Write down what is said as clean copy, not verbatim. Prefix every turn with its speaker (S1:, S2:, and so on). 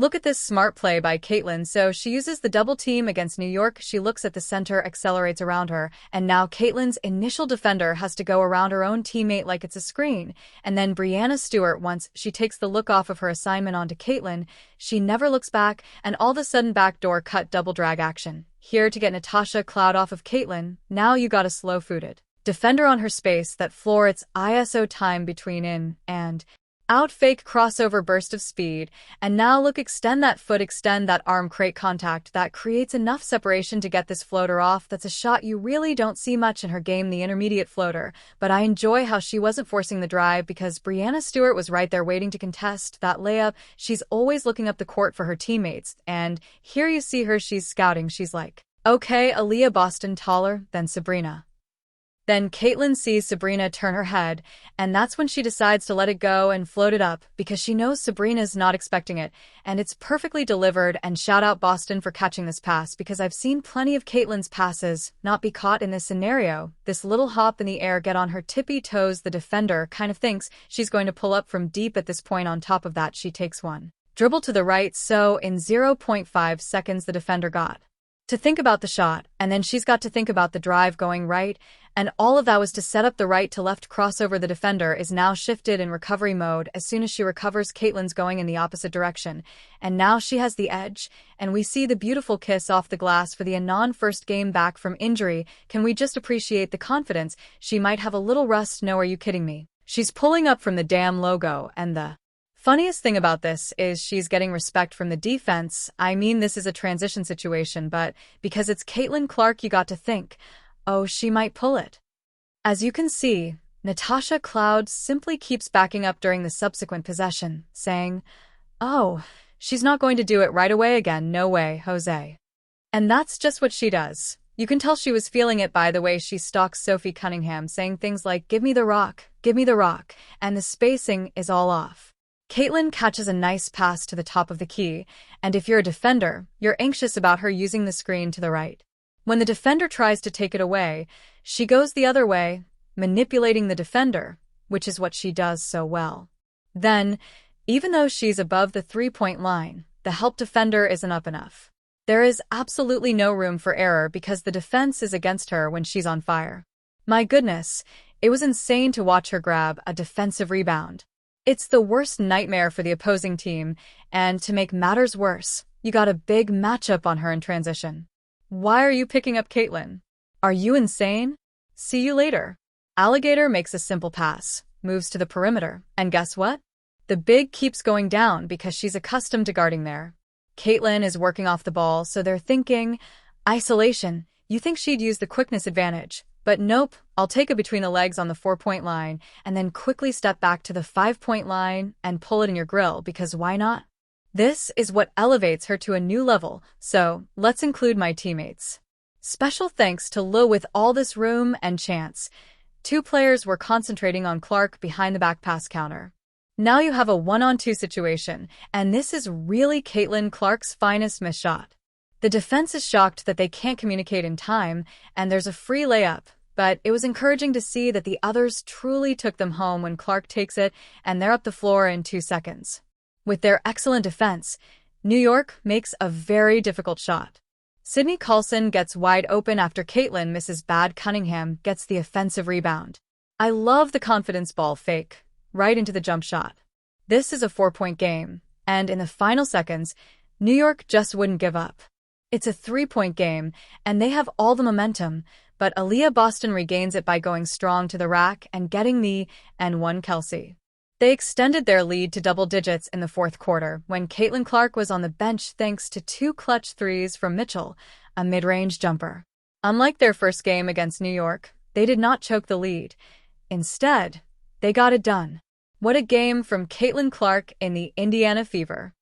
S1: Look at this smart play by Caitlin. So she uses the double team against New York. She looks at the center, accelerates around her, and now Caitlin's initial defender has to go around her own teammate like it's a screen. And then Breanna Stewart, once she takes the look off of her assignment onto Caitlin, she never looks back, and all of a sudden backdoor cut double drag action. Here to get Natasha Cloud off of Caitlin. Now you got a slow-footed defender on her space that floor its ISO time between in and out, fake crossover burst of speed, and now look, extend that foot, extend that arm, create contact that creates enough separation to get this floater off. That's a shot you really don't see much in her game, the intermediate floater, but I enjoy how she wasn't forcing the drive because Breanna Stewart was right there waiting to contest that layup. She's always looking up the court for her teammates, and here you see her, she's scouting. She's like, okay, Aaliyah Boston taller than Sabrina. Then Caitlin sees Sabrina turn her head, and that's when she decides to let it go and float it up because she knows Sabrina's not expecting it, and it's perfectly delivered. And shout out Boston for catching this pass because I've seen plenty of Caitlin's passes not be caught in this scenario. This little hop in the air, get on her tippy toes. The defender kind of thinks she's going to pull up from deep at this point. On top of that, she takes one dribble to the right, so in 0.5 seconds the defender got to think about the shot, and then she's got to think about the drive going right, and all of that was to set up the right to left crossover. The defender is now shifted in recovery mode. As soon as she recovers, Caitlin's going in the opposite direction, and now she has the edge, and we see the beautiful kiss off the glass for the Anon first game back from injury. Can we just appreciate the confidence? She might have a little rust, no, are you kidding me? She's pulling up from the damn logo, and the funniest thing about this is she's getting respect from the defense. I mean, this is a transition situation, but because it's Caitlin Clark, you got to think, oh, she might pull it. As you can see, Natasha Cloud simply keeps backing up during the subsequent possession, saying, oh, she's not going to do it right away again, no way, Jose. And that's just what she does. You can tell she was feeling it by the way she stalks Sophie Cunningham, saying things like, give me the rock, and the spacing is all off. Caitlin catches a nice pass to the top of the key, and if you're a defender, you're anxious about her using the screen to the right. When the defender tries to take it away, she goes the other way, manipulating the defender, which is what she does so well. Then, even though she's above the three-point line, the help defender isn't up enough. There is absolutely no room for error because the defense is against her when she's on fire. My goodness, it was insane to watch her grab a defensive rebound. It's the worst nightmare for the opposing team, and to make matters worse, you got a big matchup on her in transition. Why are you picking up Caitlin? Are you insane? See you later. Alligator makes a simple pass, moves to the perimeter, and guess what? The big keeps going down because she's accustomed to guarding there. Caitlin is working off the ball, so they're thinking, isolation. You think she'd use the quickness advantage. But nope, I'll take it between the legs on the 4-point line and then quickly step back to the 5-point line and pull it in your grill because why not? This is what elevates her to a new level, so let's include my teammates. Special thanks to Lil with all this room and chance. Two players were concentrating on Clark behind the back pass counter. Now you have a 1-on-2 situation, and this is really Caitlin Clark's finest missed shot. The defense is shocked that they can't communicate in time, and there's a free layup, but it was encouraging to see that the others truly took them home when Clark takes it, and they're up the floor in 2 seconds. With their excellent defense, New York makes a very difficult shot. Sydney Coulson gets wide open after Caitlin misses bad. Cunningham gets the offensive rebound. I love the confidence ball fake, right into the jump shot. This is a 4-point game, and in the final seconds, New York just wouldn't give up. It's a 3-point game, and they have all the momentum, but Aaliyah Boston regains it by going strong to the rack and getting the N1 Kelsey. They extended their lead to double digits in the fourth quarter when Caitlin Clark was on the bench thanks to 2 clutch threes from Mitchell, a mid-range jumper. Unlike their first game against New York, they did not choke the lead. Instead, they got it done. What a game from Caitlin Clark in the Indiana Fever.